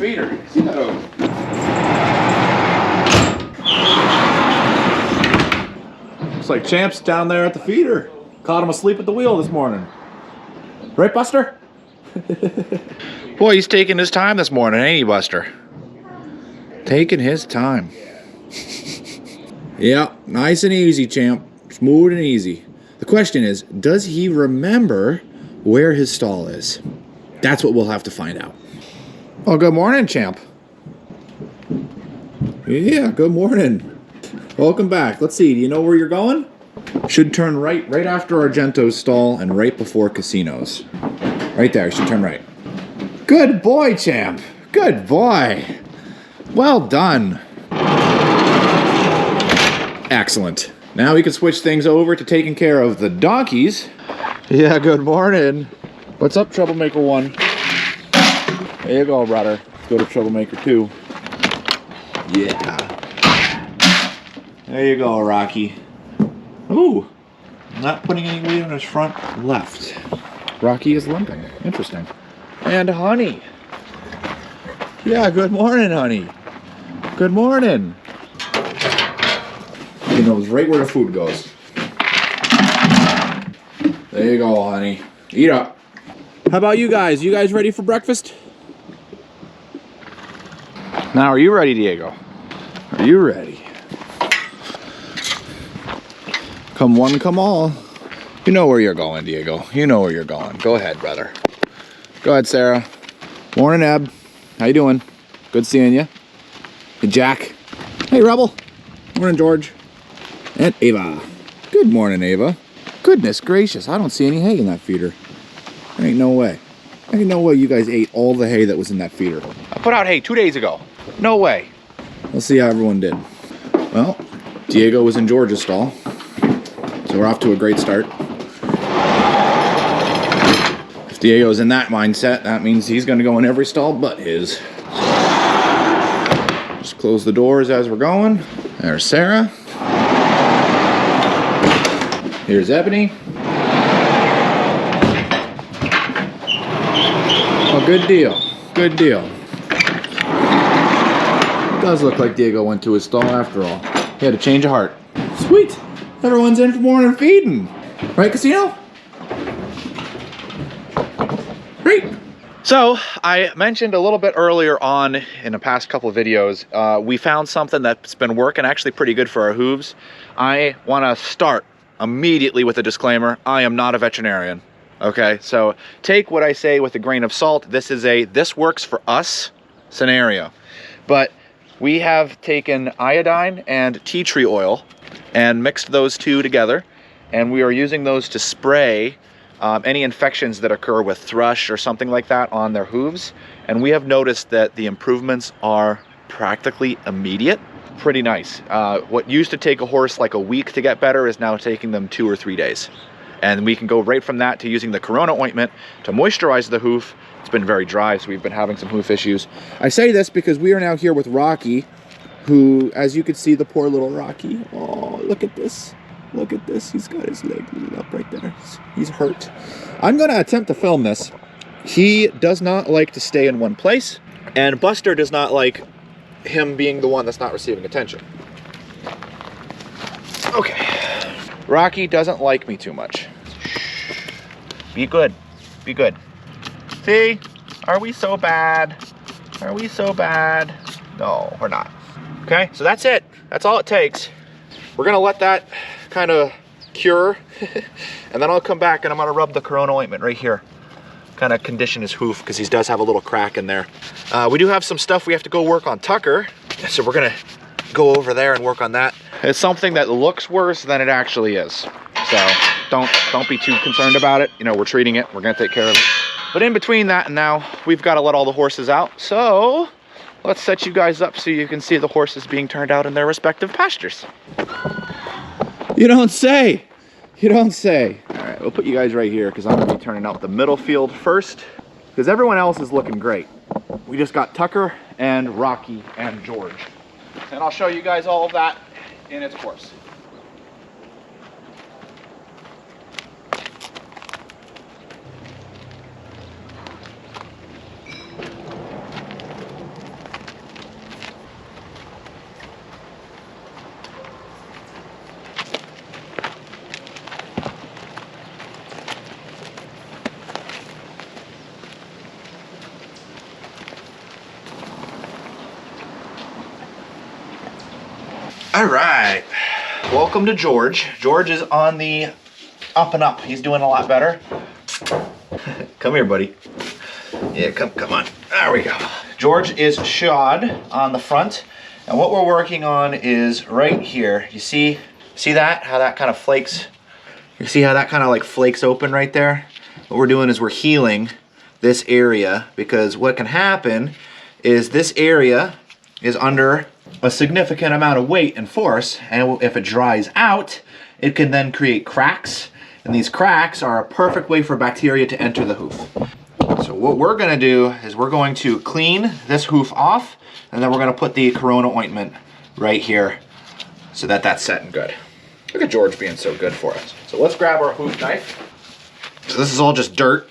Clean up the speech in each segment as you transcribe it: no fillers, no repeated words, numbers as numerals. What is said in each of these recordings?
feeder. See that over. Looks like Champ's down there at the feeder. Caught him asleep at the wheel this morning. Right, Buster? Boy, he's taking his time this morning, ain't he, Buster? Taking his time. Yeah, nice and easy, Champ. Smooth and easy. The question is, does he remember where his stall is? That's what we'll have to find out. Oh, good morning, Champ. Yeah, good morning. Welcome back. Let's see, do you know where you're going? Should turn right after Argento's stall and right before Casino's. Right there, you should turn right. Good boy, Champ. Good boy. Well done. Excellent. Now we can switch things over to taking care of the donkeys. Yeah, good morning. What's up, Troublemaker 1? There you go, brother. Let's go to Troublemaker 2. Yeah. There you go, Rocky. Ooh. Not putting any weight on his front left. Rocky is limping. Interesting. And Honey. Yeah, good morning, Honey. Good morning. He knows right where the food goes. There you go, Honey. Eat up. How about you guys? You guys ready for breakfast? Now, are you ready, Diego? Are you ready? Come one, come all. You know where you're going, Diego. You know where you're going. Go ahead, brother. Go ahead, Sarah. Morning, Eb. How you doing? Good seeing you. Hey, Jack. Hey, Rebel. Morning, George. And Ava. Good morning, Ava. Goodness gracious, I don't see any hay in that feeder. There ain't no way. There ain't no way you guys ate all the hay that was in that feeder. I put out hay 2 days ago. No way. Let's see how everyone did. Well, Diego was in George's stall, so we're off to a great start. If Diego's in that mindset, that means he's going to go in every stall but his. Just close the doors as we're going. There's Sarah. Here's Ebony. Oh, good deal. Good deal. Does look like Diego went to his stall after all. He had a change of heart. Sweet. Everyone's in for morning feeding. Right, Casino? Great. So, I mentioned a little bit earlier on in the past couple of videos, we found something that's been working actually pretty good for our hooves. I want to start immediately with a disclaimer. I am not a veterinarian. Okay, so take what I say with a grain of salt. This is a this works for us scenario. But we have taken iodine and tea tree oil and mixed those two together, and we are using those to spray any infections that occur with thrush or something like that on their hooves. And we have noticed that the improvements are practically immediate. Pretty nice. What used to take a horse like a week to get better is now taking them 2 or 3 days. And we can go right from that to using the Corona ointment to moisturize the hoof. It's been very dry, so we've been having some hoof issues. I say this because we are now here with Rocky, who, as you can see, the poor little Rocky. Oh, look at this. Look at this. He's got his leg lead up right there. He's hurt. I'm going to attempt to film this. He does not like to stay in one place, and Buster does not like him being the one that's not receiving attention. Okay. Rocky doesn't like me too much. Be good. Be good. See? Are we so bad? Are we so bad? No, we're not. Okay, so that's it. That's all it takes. We're gonna let that kind of cure, and then I'll come back and I'm gonna rub the Corona ointment right here. Kind of condition his hoof, because he does have a little crack in there. We do have some stuff we have to go work on Tucker, so we're gonna go over there and work on that. It's something that looks worse than it actually is. So don't be too concerned about it. You know, we're treating it, we're gonna take care of it. But in between that and now, we've got to let all the horses out. So let's set you guys up so you can see the horses being turned out in their respective pastures. You don't say. You don't say. All right, we'll put you guys right here because I'm gonna be turning out the middle field first, because everyone else is looking great. We just got Tucker and Rocky and George. And I'll show you guys all of that in its course. All right, welcome to George. George is on the up and up. He's doing a lot better. Come here, buddy. Yeah, come on. There we go. George is shod on the front, and what we're working on is right here. You see that? How that kind of flakes? You see how that kind of like flakes open right there? What we're doing is we're healing this area, because what can happen is this area is under a significant amount of weight and force, and if it dries out, it can then create cracks, and these cracks are a perfect way for bacteria to enter the hoof. So what we're gonna do is we're going to clean this hoof off, and then we're gonna put the Corona ointment right here so that that's set and good. Look at George being so good for us. So let's grab our hoof knife. So this is all just dirt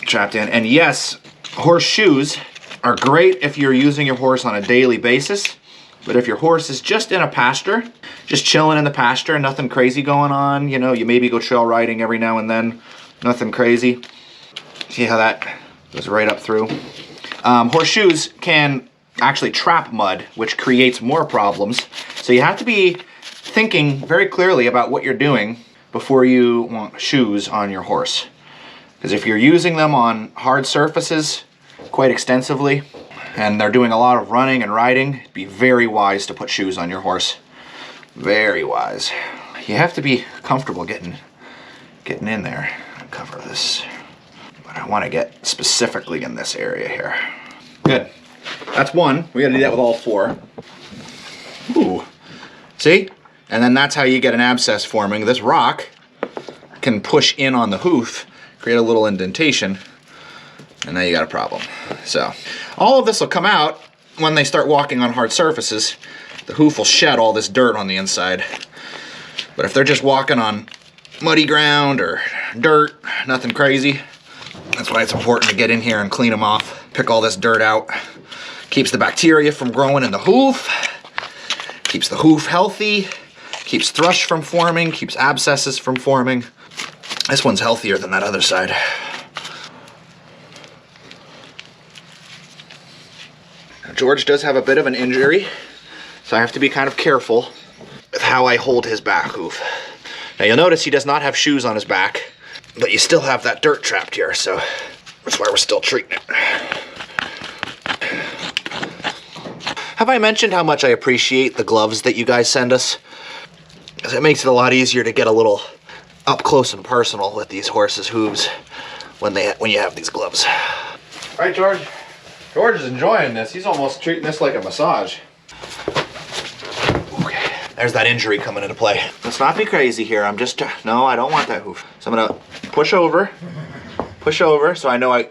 trapped in, and yes, horseshoes are great if you're using your horse on a daily basis, but if your horse is just in a pasture, just chilling in the pasture, nothing crazy going on, you know, you maybe go trail riding every now and then, nothing crazy. See how that goes right up through? Horseshoes can actually trap mud, which creates more problems. So you have to be thinking very clearly about what you're doing before you want shoes on your horse. Because if you're using them on hard surfaces quite extensively, and they're doing a lot of running and riding, it'd be very wise to put shoes on your horse. Very wise. You have to be comfortable getting in there. Cover this. But I want to get specifically in this area here. Good. That's one. We got to do that with all four. Ooh. See? And then that's how you get an abscess forming. This rock can push in on the hoof, create a little indentation, and now you got a problem. So all of this will come out when they start walking on hard surfaces. The hoof will shed all this dirt on the inside. But if they're just walking on muddy ground or dirt, nothing crazy, that's why it's important to get in here and clean them off. Pick all this dirt out. Keeps the bacteria from growing in the hoof. Keeps the hoof healthy. Keeps thrush from forming. Keeps abscesses from forming. This one's healthier than that other side. George does have a bit of an injury, so I have to be kind of careful with how I hold his back hoof. Now you'll notice he does not have shoes on his back, but you still have that dirt trapped here, so that's why we're still treating it. Have I mentioned how much I appreciate the gloves that you guys send us? Because it makes it a lot easier to get a little up close and personal with these horses' hooves when you have these gloves. All right, George. George is enjoying this. He's almost treating this like a massage. Okay, there's that injury coming into play. Let's not be crazy here. No, I don't want that hoof. So I'm gonna push over, so I know I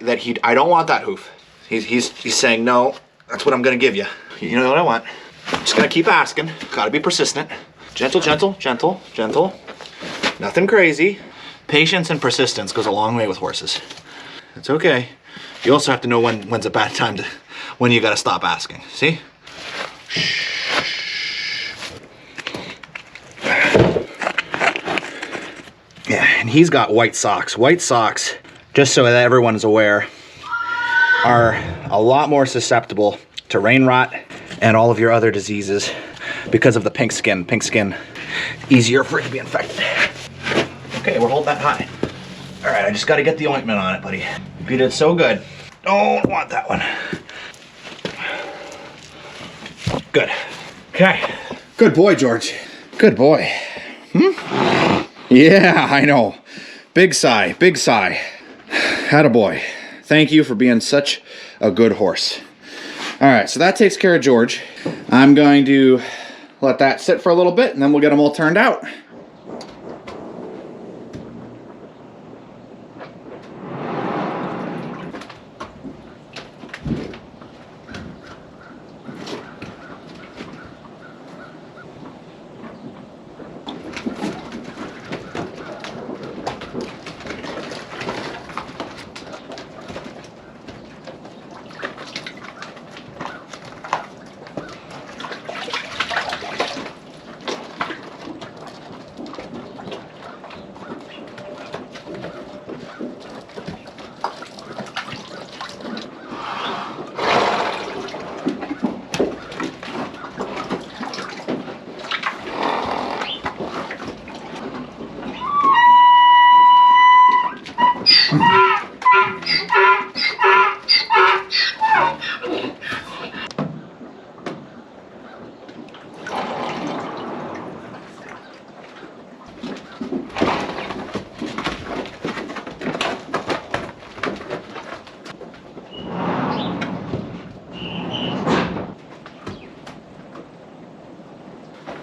don't want that hoof. He's saying, no, that's what I'm gonna give you. You know what I want. I'm just gonna keep asking. Gotta be persistent. Gentle, gentle, gentle, gentle. Nothing crazy. Patience and persistence goes a long way with horses. It's okay. You also have to know when's a bad time when you gotta stop asking. See? Yeah, and he's got white socks. White socks, just so that everyone's aware, are a lot more susceptible to rain rot and all of your other diseases because of the pink skin. Pink skin, easier for it to be infected. Okay, we're holding that high. All right, I just gotta get the ointment on it, buddy. You did so good. Don't want that one. Good. Okay. Good boy, George. Good boy. Yeah, I know. Big sigh, big sigh. Attaboy. Thank you for being such a good horse. All right, so that takes care of George. I'm going to let that sit for a little bit, and then we'll get them all turned out.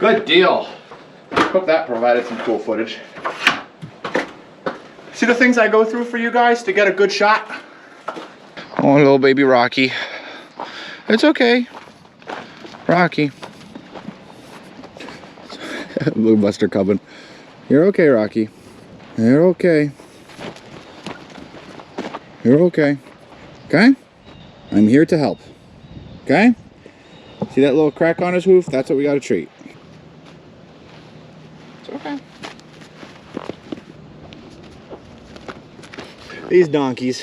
Good deal. Hope that provided some cool footage. See the things I go through for you guys to get a good shot? Oh, little baby Rocky. It's okay. Rocky. Blue Buster Cubbin. You're okay, Rocky. You're okay. You're okay. Okay? I'm here to help. Okay? See that little crack on his hoof? That's what we gotta treat. It's okay. These donkeys.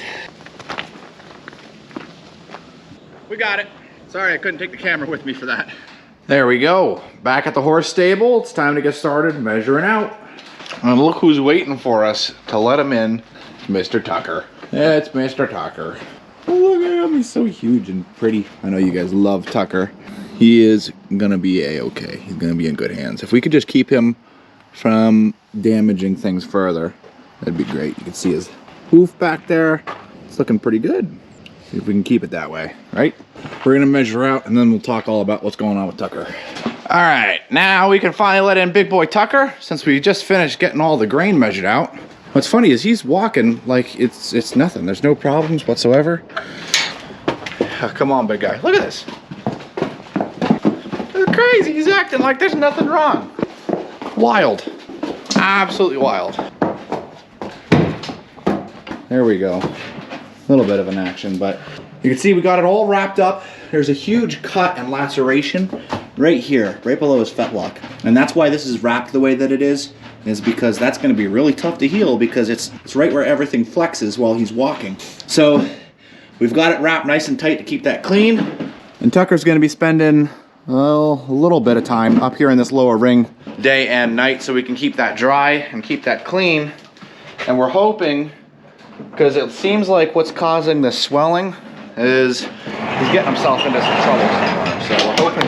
We got it. Sorry I couldn't take the camera with me for that. There we go. Back at the horse stable. It's time to get started measuring out. And look who's waiting for us to let him in. Mr. Tucker. It's Mr. Tucker. Oh, look at him. He's so huge and pretty. I know you guys love Tucker. He is gonna be a-okay. He's gonna be in good hands. If we could just keep him from damaging things further, that'd be great. You can see his hoof back there. It's looking pretty good. See if we can keep it that way, right? We're gonna measure out and then we'll talk all about what's going on with Tucker. All right, now we can finally let in big boy Tucker since we just finished getting all the grain measured out. What's funny is he's walking like it's nothing. There's no problems whatsoever. Oh, come on, big guy. Look at this. It's crazy. He's acting like there's nothing wrong. Wild. Absolutely wild. There we go. A little bit of an action, but you can see we got it all wrapped up. There's a huge cut and laceration right here, right below his fetlock. And that's why this is wrapped the way that it is because that's gonna be really tough to heal because it's right where everything flexes while he's walking. So we've got it wrapped nice and tight to keep that clean. And Tucker's gonna be spending, well, a little bit of time up here in this lower ring day and night so we can keep that dry and keep that clean. And we're hoping, because it seems like what's causing the swelling is he's getting himself into some trouble somewhere. So we're hoping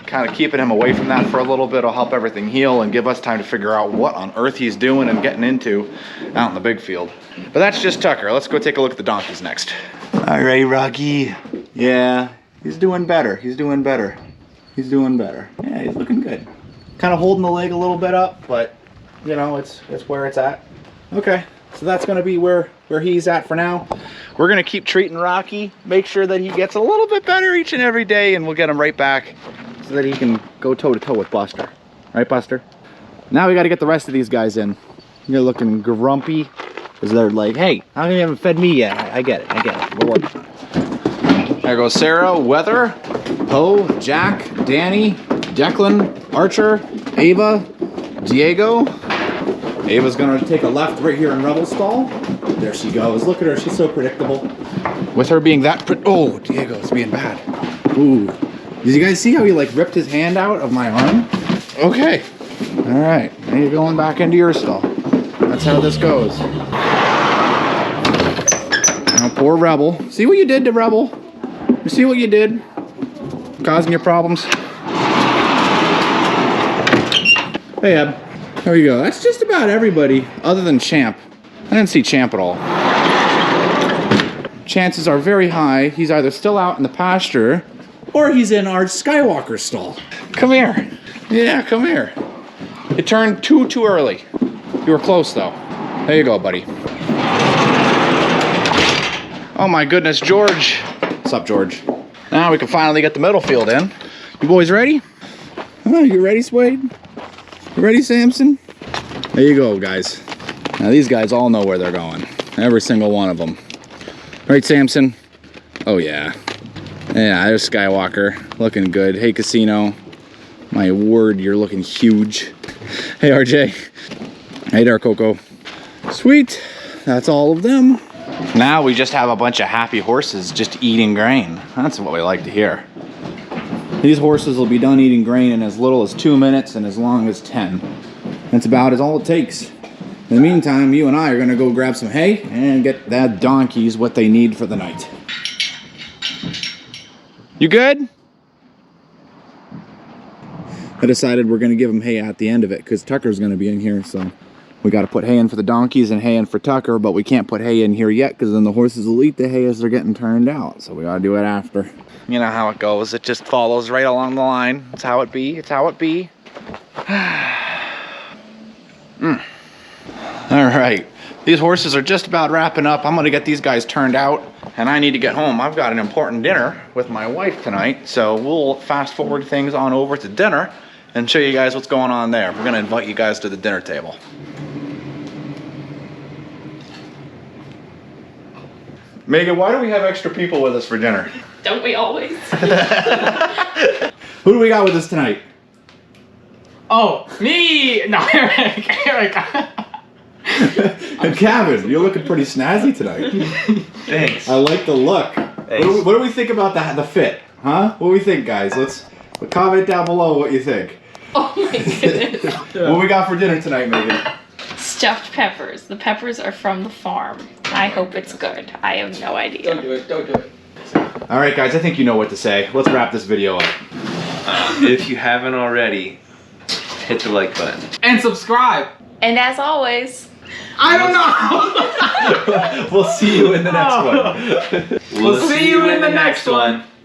kind of keeping him away from that for a little bit will help everything heal and give us time to figure out what on earth he's doing and getting into out in the big field. But that's just Tucker. Let's go take a look at the donkeys next. All right, Rocky. Yeah, he's doing better. He's doing better. He's doing better. Yeah, he's looking good. Kind of holding the leg a little bit up, but you know, it's where it's at. Okay. So that's going to be where he's at for now. We're going to keep treating Rocky, make sure that he gets a little bit better each and every day, and we'll get him right back so that he can go toe-to-toe with Buster. Right, Buster? Now we got to get the rest of these guys in. You're looking grumpy because they're like, hey, how come you haven't fed me yet? I get it. We're working on it. There goes Sarah, Weather, Poe, Jack, Danny, Declan, Archer, Ava, Diego. Ava's gonna take a left right here in Rebel Stall. There she goes. Look at her, she's so predictable. With her being that oh, Diego's being bad. Ooh. Did you guys see how he like ripped his hand out of my arm? Okay. All right, now you're going back into your stall. That's how this goes. Now poor Rebel. See what you did to Rebel? You see what you did? Causing you problems? Hey, Eb. There we go. That's just about everybody other than Champ. I didn't see Champ at all. Chances are very high he's either still out in the pasture or he's in our Skywalker stall. Come here. Yeah, come here. It turned too early. You were close though. There you go, buddy. Oh my goodness, George. What's up, George? Now we can finally get the middle field in. You boys ready? Oh, you ready, Swade? You ready, Samson? There you go, guys. Now these guys all know where they're going. Every single one of them. Right, Samson? Oh yeah. Yeah, there's Skywalker. Looking good. Hey, Casino. My word, you're looking huge. Hey, RJ. Hey there, Coco. Sweet. That's all of them. Now we just have a bunch of happy horses just eating grain. That's what we like to hear. These horses will be done eating grain in as little as 2 minutes and as long as 10. That's about all it takes. In the meantime, you and I are gonna go grab some hay and get that donkeys what they need for the night. You good? I decided we're gonna give them hay at the end of it because Tucker's gonna be in here, so We got to put hay in for the donkeys and hay in for Tucker, but we can't put hay in here yet because then the horses will eat the hay as they're getting turned out. So we got to do it after. You know how it goes. It just follows right along the line. It's how it be. It's how it be. All right. These horses are just about wrapping up. I'm going to get these guys turned out, and I need to get home. I've got an important dinner with my wife tonight, so we'll fast forward things on over to dinner and show you guys what's going on there. We're going to invite you guys to the dinner table. Megan, why do we have extra people with us for dinner? Don't we always? Who do we got with us tonight? Oh, me! No, Eric. And Kevin, you're looking pretty snazzy tonight. Thanks. I like the look. What do we think about the fit? Huh? What do we think, guys? Let's comment down below what you think. Oh my goodness. What we got for dinner tonight, Megan? Stuffed peppers. The peppers are from the farm. I hope it's good. I have no idea. Don't do it. Don't do it. All right, guys, I think you know what to say. Let's wrap this video up. If you haven't already, hit the like button. And subscribe. And as always, I don't know. We'll see you in the next one. We'll see you in the next one.